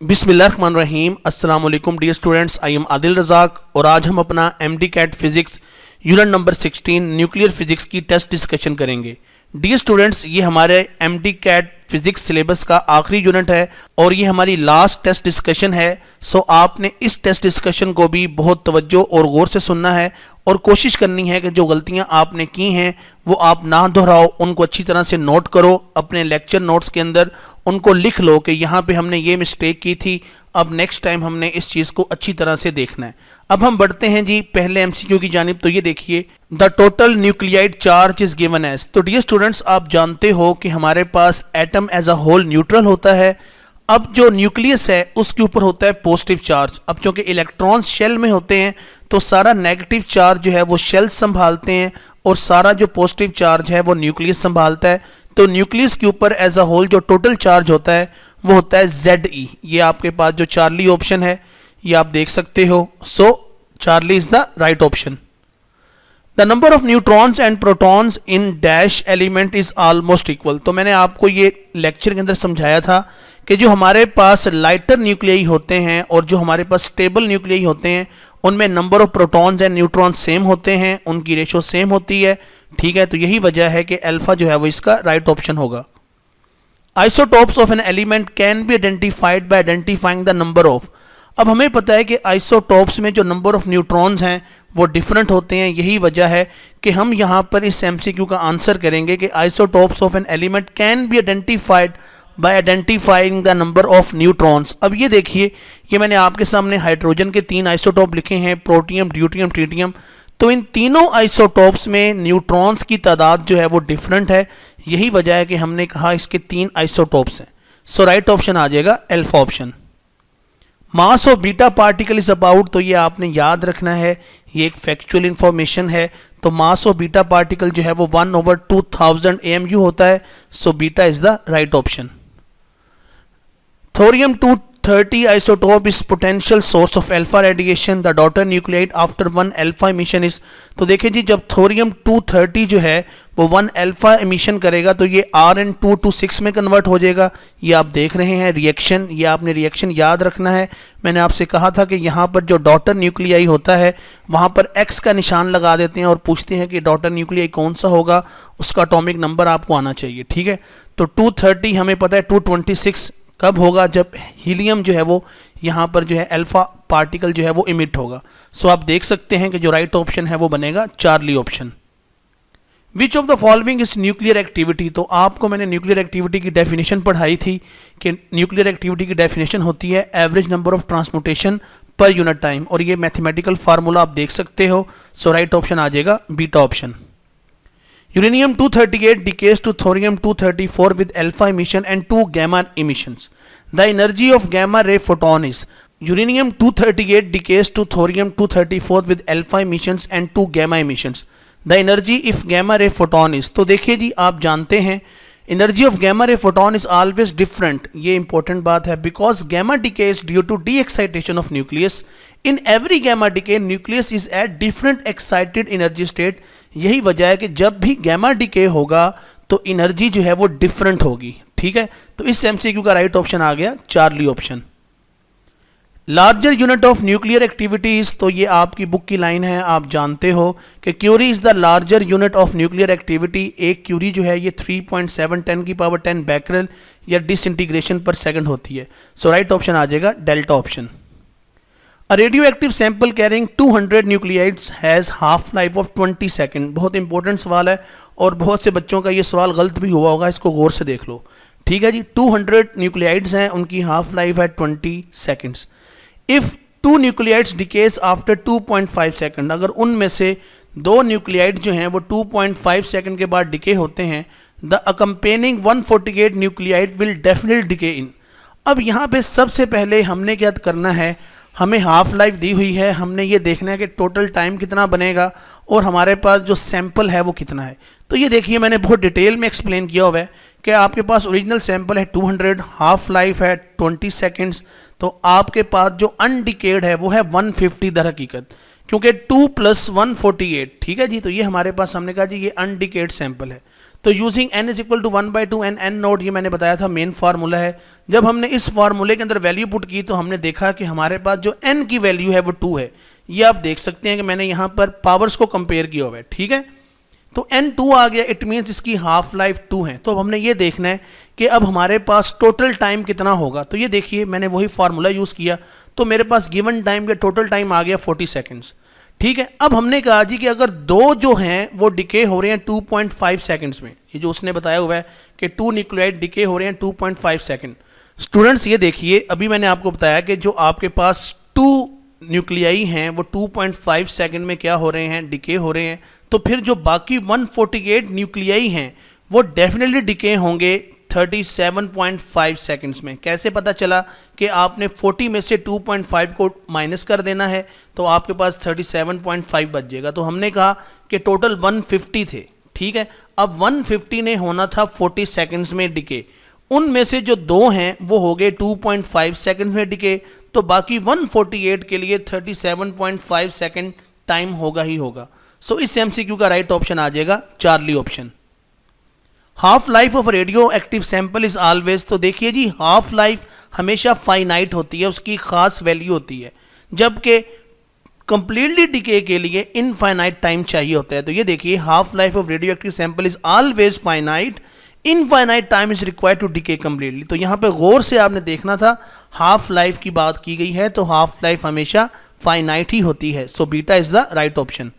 बिस्मिल्लाहिर्रहमानिर्रहीम। अस्सलाम वालेकुम dear students, I am Adil Razzaq और आज हम अपना MD CAT physics unit number 16 nuclear physics की टेस्ट डिस्कशन करेंगे। डियर स्टूडेंट्स, ये हमारे MD कैट फिज़िक्स सिलेबस का आखिरी यूनिट है और ये हमारी लास्ट टेस्ट डिस्कशन है। सो आपने इस टेस्ट डिस्कशन को भी बहुत तवज्जो और गौर से सुनना है और कोशिश करनी है कि जो गलतियां आपने की हैं वो आप ना दोहराओ, उनको अच्छी तरह से नोट करो, अपने लेक्चर नोट्स के अंदर उनको लिख लो कि यहाँ पे हमने ये मिस्टेक की थी, अब नेक्स्ट टाइम हमने इस चीज़ को अच्छी तरह से देखना है। अब हम बढ़ते हैं जी पहले MCQ की जानिब। तो ये देखिए, the total nuclide charge is given as. तो डियर स्टूडेंट्स, आप जानते हो कि हमारे पास atom as a whole neutral होता है। अब जो न्यूक्लियस है उसके ऊपर होता है पॉजिटिव चार्ज। अब चूंकि इलेक्ट्रॉन्स शेल में होते हैं तो सारा नेगेटिव चार्ज जो है वो शेल संभालते हैं और सारा जो पॉजिटिव चार्ज है वो न्यूक्लियस संभालता है। तो न्यूक्लियस के ऊपर एज अ होल जो टोटल चार्ज होता है वो होता है ZE। ये आपके पास जो चार्ली ऑप्शन है ये आप देख सकते हो। So Charlie is the right option. The number of neutrons and protons in dash element is almost equal. तो मैंने आपको ये लेक्चर के अंदर समझाया था कि जो हमारे पास लाइटर न्यूक्लियाई होते हैं और जो हमारे पास स्टेबल न्यूक्लियाई होते हैं उनमें number of protons and neutrons same होते हैं, उनकी रेशो सेम होती है। ठीक है, तो यही वजह है कि अल्फा जो है वो इसका राइट ऑप्शन होगा। Isotopes of an element can be identified by identifying the number of. अब हमें पता है कि आइसोटोप्स में जो नंबर ऑफ न्यूट्रॉन्स हैं वो डिफरेंट होते हैं। यही वजह है कि हम यहाँ पर इस MCQ का आंसर करेंगे कि isotopes of an element can be identified by identifying the number of neutrons. अब ये देखिए, ये मैंने आपके सामने हाइड्रोजन के 3 आइसोटोप लिखे हैं, प्रोटियम, ड्यूटियम, ट्रिटियम। तो इन तीनों आइसोटोप्स में न्यूट्रॉन्स की तादाद जो है वो डिफरेंट है। यही वजह है कि हमने कहा इसके 3 आइसोटोप्स हैं। सो राइट ऑप्शन आ जाएगा alpha option. Mass of beta particle is about. तो ये आपने याद रखना है, ये एक फैक्चुअल इंफॉर्मेशन है। तो मास ऑफ बीटा पार्टिकल जो है वो 1/2000 AMU होता है। So beta is the right option. Thorium 230 isotope is potential source of alpha radiation. The daughter nuclide after 1 alpha emission is. तो देखिए जी, जब थोरियम 230 जो है वो 1 अल्फा इमिशन करेगा तो ये Rn2 to 6 में कन्वर्ट हो जाएगा। ये आप देख रहे हैं रिएक्शन, ये आपने रिएक्शन याद रखना है। मैंने आपसे कहा था कि यहाँ पर जो डॉटर न्यूक्लियाई होता है वहाँ पर X का निशान लगा देते हैं और पूछते हैं कि डॉटर न्यूक्लियाई कौन सा होगा, उसका एटॉमिक नंबर आपको आना चाहिए। ठीक है, तो 230 हमें पता है, 226 कब होगा, जब हीलियम जो है वो यहाँ पर जो है अल्फा पार्टिकल जो है वो इमिट होगा। सो आप देख सकते हैं कि जो राइट ऑप्शन है वो बनेगा Charlie option. Which of the following is nuclear activity. तो आपको मैंने न्यूक्लियर एक्टिविटी की डेफिनेशन पढ़ाई थी कि न्यूक्लियर एक्टिविटी की डेफिनेशन होती है एवरेज नंबर ऑफ ट्रांसमुटेशन पर यूनिट टाइम, और ये मैथमेटिकल फार्मूला आप देख सकते हो। सो राइट ऑप्शन आ जाएगा beta option. Uranium 238 decays to thorium 234 with alpha emission and 2 gamma emissions. The energy of gamma ray photon is. Uranium 238 decays to thorium 234 with alpha emissions and 2 gamma emissions. The energy if gamma ray photon is. तो देखिए जी, आप जानते हैं energy of gamma ray photon is always different. ये important बात है, because gamma decays due to de-excitation of nucleus. In every gamma decay, nucleus is at different excited energy state. यही वजह है कि जब भी gamma decay होगा तो एनर्जी जो है वो डिफरेंट होगी। ठीक है, तो इस MCQ का राइट ऑप्शन आ गया Charlie option. Larger unit of nuclear activities. तो ये आपकी बुक की लाइन है, आप जानते हो कि curie is the larger unit of nuclear activity. एक क्यूरी जो है ये 3.7 बैकरल या डिसइंटीग्रेशन पर सेकंड होती है। सो राइट ऑप्शन आ जाएगा delta option. A radio active sample carrying 200 nuclides has half life of 20 second. बहुत इंपॉर्टेंट सवाल है और बहुत से बच्चों का ये सवाल गलत भी हुआ होगा, इसको गौर से देख लो। ठीक है जी, 200 न्यूक्लियाइड्स हैं, उनकी हाफ लाइफ है 20 seconds. If 2 nuclides decays after 2.5 second, अगर उनमें से 2 न्यूक्लियाइड जो हैं वो 2.5 सेकेंड के बाद डिके होते हैं, the accompanying 148 nuclide will definitely decay in. अब यहाँ पे सबसे पहले हमने क्या करना है, हमें हाफ लाइफ दी हुई है, हमने ये देखना है कि टोटल टाइम कितना बनेगा और हमारे पास जो सैंपल है वो कितना है। तो ये देखिए, मैंने बहुत डिटेल में एक्सप्लेन किया हुआ है कि आपके पास ओरिजिनल सैंपल है 200, हाफ लाइफ है 20 सेकेंड्स। तो आपके पास जो अनडिकेड है वो है 150 दर हकीकत, क्योंकि 2 + 148, ठीक है जी। तो ये हमारे पास हमने कहा जी ये अनडिकेड सैंपल है। तो using n = 1/2 and n note, ये मैंने बताया था मेन फार्मूला है। जब हमने इस फार्मूले के अंदर वैल्यू पुट की तो हमने देखा कि हमारे पास जो n की वैल्यू है वो 2 है। ये आप देख सकते हैं कि मैंने यहाँ पर पावर्स को कंपेयर किया हुआ है, ठीक है। तो n 2 आ गया, इट मीन्स इसकी हाफ लाइफ 2 है। तो अब हमने ये देखना है कि अब हमारे पास टोटल टाइम कितना होगा। तो ये देखिए मैंने वही फार्मूला यूज़ किया, तो मेरे पास गिवन टाइम का टोटल टाइम आ गया 40 सेकेंड्स, ठीक है। अब हमने कहा जी कि अगर दो जो हैं वो डिके हो रहे हैं 2.5 सेकंड्स में, ये जो उसने बताया हुआ है कि 2 न्यूक्लियाइड डिके हो रहे हैं 2.5 सेकंड। स्टूडेंट्स ये देखिए, अभी मैंने आपको बताया कि जो आपके पास 2 न्यूक्लियाई हैं वो 2.5 सेकंड में क्या हो रहे हैं, डिके हो रहे हैं। तो फिर जो बाकी 148 न्यूक्लियाई हैं वो डेफिनेटली डिके होंगे 37.5 सेकंड्स में। कैसे पता चला कि आपने 40 में से 2.5 को माइनस कर देना है, तो आपके पास 37.5 बच जाएगा। तो हमने कहा कि टोटल 150 थे, ठीक है। अब 150 ने होना था 40 सेकंड्स में डिके, उनमें से जो दो हैं वो हो गए 2.5 सेकंड में डिके, तो बाकी 148 के लिए 37.5 सेकंड टाइम होगा ही होगा। सो इस MCQ का राइट ऑप्शन आ जाएगा Charlie option. Half life of radioactive sample is always, तो देखिए जी हाफ लाइफ हमेशा फाइनाइट होती है, उसकी खास वैल्यू होती है, जबकि कंप्लीटली डिके के लिए इनफाइनाइट टाइम चाहिए होता है। तो ये देखिए half life of radioactive sample is always finite, infinite time is required to decay completely. तो यहाँ पे गौर से आपने देखना था, हाफ लाइफ की बात की गई है तो हाफ लाइफ हमेशा फाइनाइट ही होती है। So beta is the right option.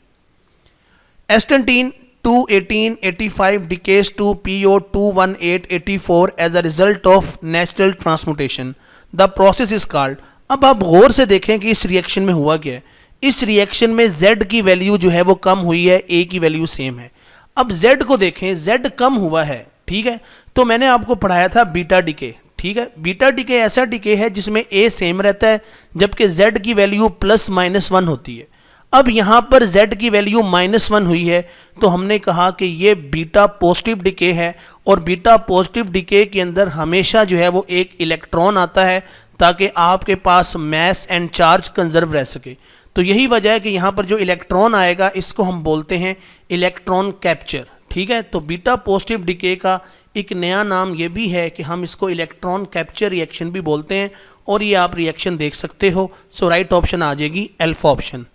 Astatine 21885 decays to PO21884 as a result of natural transmutation. The process is called. अब आप गौर से देखें कि इस रिएक्शन में हुआ क्या है। इस रिएक्शन में Z की वैल्यू जो है वो कम हुई है, A की वैल्यू सेम है। अब Z को देखें, Z कम हुआ है, ठीक है। तो मैंने आपको पढ़ाया था बीटा डिके, ठीक है। बीटा डिके ऐसा डिके है जिसमें A सेम रहता है जबकि Z की वैल्यू +-1 होती है। अब यहाँ पर Z की वैल्यू -1 हुई है, तो हमने कहा कि ये बीटा पॉजिटिव डिके है, और बीटा पॉजिटिव डिके के अंदर हमेशा जो है वो एक इलेक्ट्रॉन आता है ताकि आपके पास मैस एंड चार्ज कंजर्व रह सके। तो यही वजह है कि यहाँ पर जो इलेक्ट्रॉन आएगा इसको हम बोलते हैं इलेक्ट्रॉन कैप्चर, ठीक है। तो बीटा पॉजिटिव डिके का एक नया नाम ये भी है कि हम इसको इलेक्ट्रॉन कैप्चर रिएक्शन भी बोलते हैं, और ये आप रिएक्शन देख सकते हो। सो राइट ऑप्शन आ जाएगी alpha option.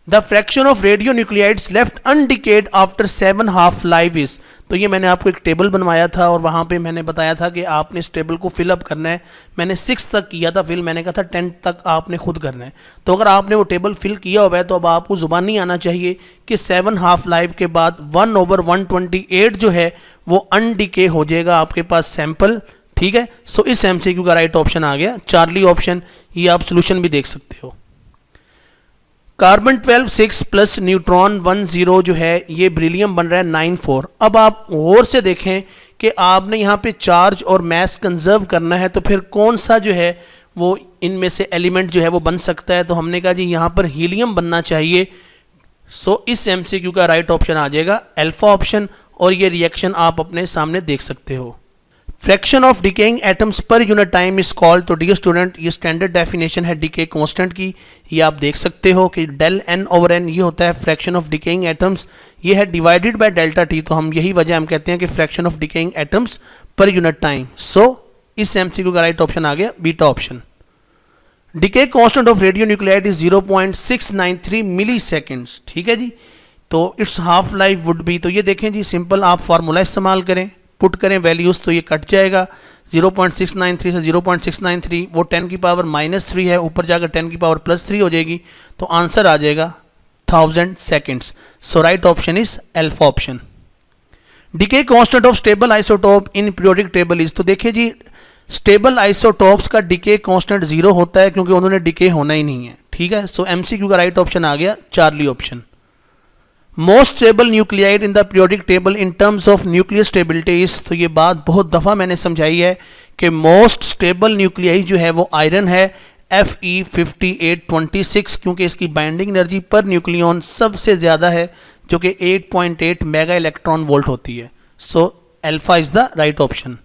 The fraction of radio nuclides left undecayed after 7 half life is, तो ये मैंने आपको एक टेबल बनवाया था और वहाँ पे मैंने बताया था कि आपने इस टेबल को फिलअप करना है। मैंने 6 तक किया था फिल, मैंने कहा था 10 तक आपने खुद करना है। तो अगर आपने वो टेबल फिल किया हुआ है तो अब आपको ज़ुबानी आना चाहिए कि 7 हाफ लाइफ के बाद 1/128 जो है वो अनडिके हो जाएगा आपके पास सैंपल, ठीक है। सो इस MCQ का राइट ऑप्शन आ गया चार्ली ऑप्शन। ये आप सोल्यूशन भी देख सकते हो। कार्बन 12 6 प्लस न्यूट्रॉन 1 0 जो है ये ब्रिलियम बन रहा है 9 4। अब आप गौर से देखें कि आपने यहाँ पे चार्ज और मैस कंजर्व करना है, तो फिर कौन सा जो है वो इनमें से एलिमेंट जो है वो बन सकता है। तो हमने कहा जी यहाँ पर हीलियम बनना चाहिए। सो इस MCQ का राइट ऑप्शन आ जाएगा अल्फा ऑप्शन, और ये रिएक्शन आप अपने सामने देख सकते हो। Fraction of decaying atoms per unit time is called, तो डियर स्टूडेंट ये स्टैंडर्ड डेफिनेशन है डिके कांस्टेंट की। ये आप देख सकते हो कि del n/n ये होता है फ्रैक्शन ऑफ डिकेइंग एटम्स, ये है डिवाइडेड बाय डेल्टा टी। तो हम यही वजह हम कहते हैं कि fraction of decaying atoms per unit time. So इस MCQ का राइट ऑप्शन आ गया beta option. Decay constant of radio nuclide is 0.693 milliseconds, ठीक है जी। तो its half life would be, तो ये देखें जी सिंपल आप फार्मूला इस्तेमाल करें, पुट करें वैल्यूज़, तो ये कट जाएगा 0.693 से 0.693, वो 10 की पावर -3 है, ऊपर जाकर 10 की पावर +3 हो जाएगी, तो आंसर आ जाएगा 1000 seconds. So right option is alpha option. Decay constant of stable isotope in periodic table is, तो देखिए जी स्टेबल आइसोटोप्स का डिके कांस्टेंट 0 होता है क्योंकि उन्होंने डिके होना ही नहीं है, ठीक है। सो MCQ का राइट ऑप्शन आ गया Charlie option. Most stable nuclide in the periodic table in terms of nuclear stability is, तो ये बात बहुत दफ़ा मैंने समझाई है कि मोस्ट स्टेबल न्यूक्लियाई जो है वो आयरन है Fe5826, क्योंकि इसकी बाइंडिंग एनर्जी पर न्यूक्लियन सबसे ज़्यादा है जो कि 8.8 मेगा इलेक्ट्रॉन वोल्ट होती है। सो alpha is the right option.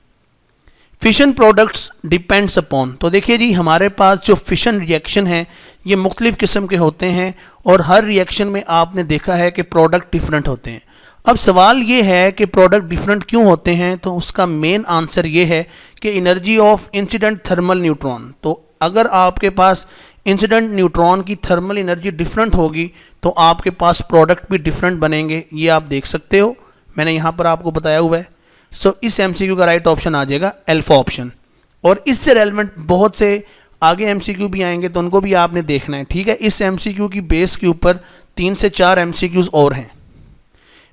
Fission products depends upon, तो देखिए जी हमारे पास जो फिशन रिएक्शन है ये मुख्तलिफ़ किस्म के होते हैं और हर रिएक्शन में आपने देखा है कि प्रोडक्ट डिफरेंट होते हैं। अब सवाल ये है कि प्रोडक्ट डिफरेंट क्यों होते हैं, तो उसका मेन आंसर ये है कि energy of incident thermal neutron, तो अगर आपके पास इंसिडेंट न्यूट्रॉन की थर्मल एनर्जी डिफरेंट होगी तो आपके पास प्रोडक्ट भी डिफरेंट बनेंगे। ये आप देख सकते हो, मैंने यहाँ पर आपको बताया हुआ है। सो इस एमसीक्यू का राइट ऑप्शन आ जाएगा अल्फा ऑप्शन। और इससे रेलेवेंट बहुत से आगे एमसीक्यू भी आएंगे तो उनको भी आपने देखना है, ठीक है। इस एमसीक्यू की बेस के ऊपर 3 से 4 एमसीक्यूज और हैं।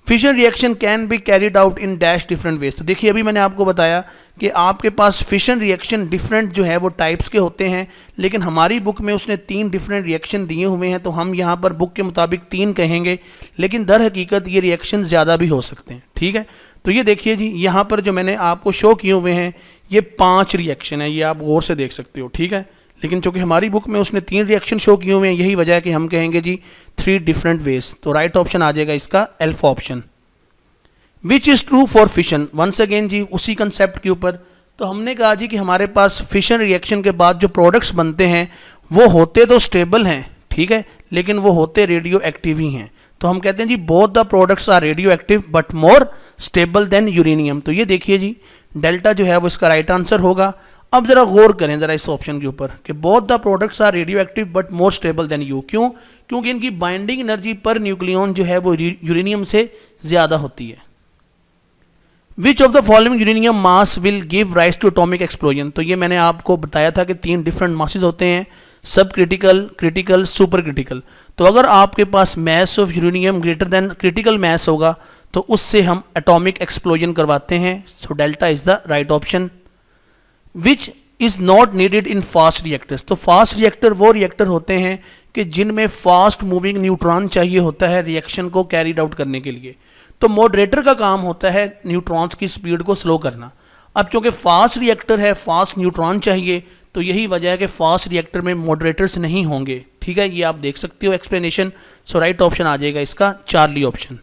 Fission reaction can be carried out in dash different ways, तो देखिए अभी मैंने आपको बताया कि आपके पास फिशन रिएक्शन डिफरेंट जो है वो टाइप्स के होते हैं, लेकिन हमारी बुक में उसने 3 डिफरेंट रिएक्शन दिए हुए हैं तो हम यहाँ पर बुक के मुताबिक 3 कहेंगे, लेकिन दर हकीकत ये रिएक्शन ज़्यादा भी हो सकते हैं, ठीक है। तो ये देखिए जी यहाँ पर जो मैंने आपको शो किए हुए हैं ये 5 रिएक्शन है, ये आप गौर से देख सकते हो, ठीक है। लेकिन चूँकि हमारी बुक में उसने 3 रिएक्शन शो किए हुए हैं, यही वजह है कि हम कहेंगे जी 3 डिफरेंट वेज। तो राइट ऑप्शन आ जाएगा इसका alpha option. Which is true for fission, once again जी उसी कंसेप्ट के ऊपर, तो हमने कहा जी कि हमारे पास फिशन रिएक्शन के बाद जो प्रोडक्ट्स बनते हैं वो होते तो स्टेबल हैं, ठीक है, लेकिन वो होते रेडियो एक्टिव ही हैं। तो हम कहते हैं जी both the products are radio active but more stable than uranium. तो ये देखिए जी डेल्टा जो है वो इसका राइट आंसर होगा। अब ज़रा गौर करें ज़रा इस ऑप्शन के ऊपर कि both the products are radio active but more stable than U, क्यों? क्योंकि इनकी बाइंडिंग एनर्जी पर न्यूक्लियन जो है वो यूरेनियम से ज़्यादा होती है। Which of the following uranium mass will give rise to atomic explosion, तो ये मैंने आपको बताया था कि 3 डिफरेंट मासेस होते हैं, सब क्रिटिकल, क्रिटिकल, सुपर क्रिटिकल। तो अगर आपके पास mass of uranium greater than critical mass होगा तो उससे हम एटॉमिक एक्सप्लोजन करवाते हैं। So delta is the right option. Which is not needed in fast reactors, तो फास्ट रिएक्टर वो रिएक्टर होते हैं कि जिनमें फास्ट मूविंग न्यूट्रॉन चाहिए होता है रिएक्शन को कैरीड आउट करने के लिए। तो मॉडरेटर का काम होता है न्यूट्रॉन्स की स्पीड को स्लो करना। अब चूँकि फास्ट रिएक्टर है, फास्ट न्यूट्रॉन चाहिए, तो यही वजह है कि फास्ट रिएक्टर में मॉडरेटर्स नहीं होंगे, ठीक है। ये आप देख सकते हो एक्सप्लेनेशन। सो राइट ऑप्शन आ जाएगा इसका Charlie option.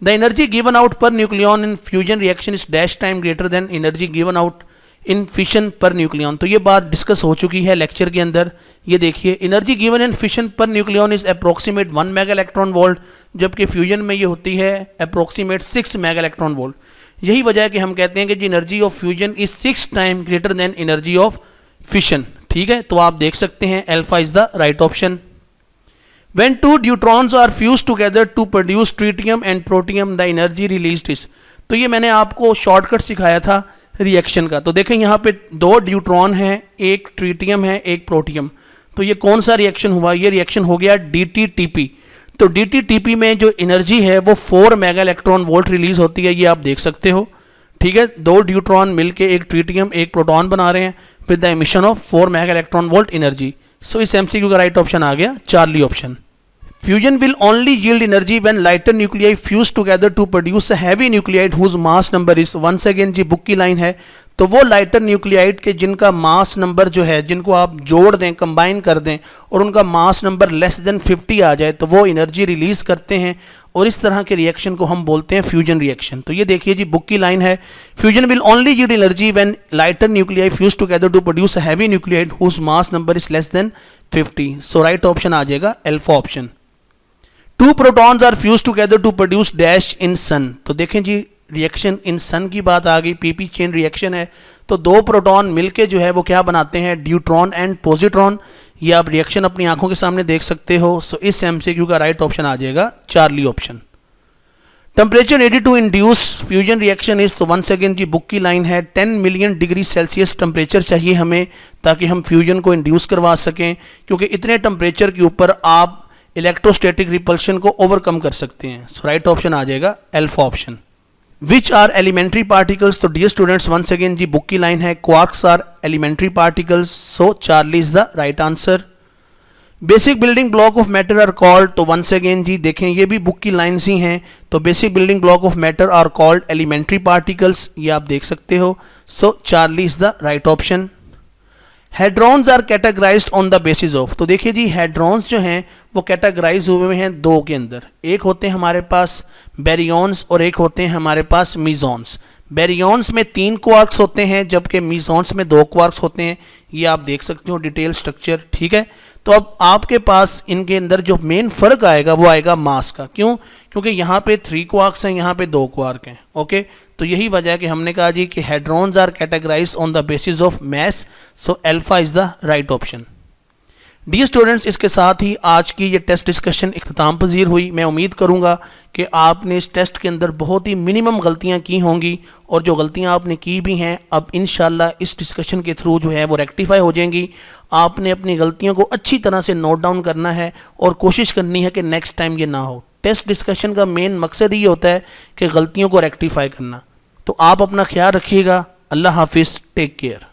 The energy given out per nucleon in fusion reaction is dash time greater than energy given out in fission per nucleon, तो ये बात डिस्कस हो चुकी है लेक्चर के अंदर। ये देखिए energy given in fission per nucleon is approximate 1 mega electron volt, जबकि फ्यूजन में ये होती है अप्रोक्सीमेट 6 मेगा इलेक्ट्रॉन वोल्ट। यही वजह है कि हम कहते हैं कि जी energy of fusion is 6 time greater than energy of fission, ठीक है। तो आप देख सकते हैं alpha is the right option. When 2 neutrons are fused together to produce tritium and protium, the energy released is, तो ये मैंने आपको शॉर्टकट सिखाया था रिएक्शन का। तो देखें यहाँ पे 2 न्यूट्रॉन हैं, एक ट्रीटियम है, एक प्रोटियम। तो ये कौन सा रिएक्शन हुआ? ये रिएक्शन हो गया DTTP। तो DTTP में जो एनर्जी है वो 4 मेगा इलेक्ट्रॉन वोल्ट रिलीज होती है, ये आप देख सकते हो, ठीक है। 2 न्यूट्रॉन मिलके एक ट्रीटियम एक प्रोटॉन बना रहे हैं with the emission of 4 mega electron volt energy. So इस एमसीक्यू का राइट ऑप्शन आ गया Charlie option. Fusion will only yield energy when lighter nuclei fuse together to produce a heavy nuclide whose mass number is, once again G book की line है, तो वो lighter nuclide के जिनका mass number जो है, जिनको आप जोड़ दें, कंबाइन कर दें और उनका मास नंबर लेस देन 50 आ जाए तो वो एनर्जी रिलीज करते हैं, और इस तरह के रिएक्शन को हम बोलते हैं फ्यूजन रिएक्शन। तो ये देखिए जी बुक की लाइन है, fusion will only yield energy when lighter nuclei fuse together to produce a heavy nuclide whose mass number is less than 50। So right option आ जाएगा alpha option. 2 protons are fuse together to produce dash in sun, तो देखें जी reaction in सन की बात आ गई, PP chain reaction है। तो 2 proton मिलके जो है वो क्या बनाते हैं, ड्यूट्रॉन एंड पॉजिट्रॉन। ये आप रिएक्शन अपनी आंखों के सामने देख सकते हो। सो इस एमसीक्यू का राइट ऑप्शन आ जाएगा Charlie option. Temperature needed to induce fusion reaction is, तो वंस अगेन जी बुक की लाइन है 10 मिलियन डिग्री सेल्सियस टेम्परेचर चाहिए हमें ताकि हम फ्यूजन को इंड्यूस करवा सकें, क्योंकि इतने टेम्परेचर के ऊपर आप इलेक्ट्रोस्टैटिक रिपल्शन को ओवरकम कर सकते हैं। सो राइट ऑप्शन आ जाएगा alpha option. Which are elementary particles, तो डियर स्टूडेंट्स वंस अगेन जी बुक की लाइन है quarks are elementary particles. So Charlie is the right answer. Basic building block of matter are called, तो once again जी देखें ये भी book की lines ही हैं। तो basic building block of matter are called elementary particles, ये आप देख सकते हो। So Charlie is the right option. Hadrons are categorized on the basis of, तो देखिए जी हेड्रॉन्स जो हैं वो कैटेगराइज हुए हैं 2 के अंदर, एक होते हैं हमारे पास बैरियॉन्स और एक होते हैं हमारे पास मीजॉन्स। बैरियॉन्स में 3 क्वार्क्स होते हैं जबकि मीजॉन्स में 2 क्वार्क्स होते हैं। ये आप देख सकते हो डिटेल स्ट्रक्चर, ठीक है। तो अब आपके पास इनके अंदर जो मेन फ़र्क आएगा वो आएगा मास का। क्यों? क्योंकि यहाँ पे 3 क्वार्क्स हैं, यहाँ पे 2 क्वार्क हैं। ओके, तो यही वजह है कि हमने कहा जी कि hadrons are categorized on the basis of mass, so alpha is the right option. Dear students, इसके साथ ही आज की ये टेस्ट डिस्कशन इख्तिताम पजीर हुई। मैं उम्मीद करूँगा कि आपने इस टेस्ट के अंदर बहुत ही मिनिमम गलतियाँ की होंगी और जो गलतियाँ आपने की भी हैं अब इंशाल्लाह इस डिस्कशन के थ्रू जो है वो रेक्टिफाई हो जाएंगी। आपने अपनी गलतियों को अच्छी तरह से नोट डाउन करना है और कोशिश करनी है कि नेक्स्ट टाइम ये ना हो। टेस्ट डिस्कशन का मेन मकसद ये होता है कि गलतियों को रेक्टिफाई करना। तो आप अपना ख्याल रखिएगा। अल्लाह हाफिज़, टेक केयर।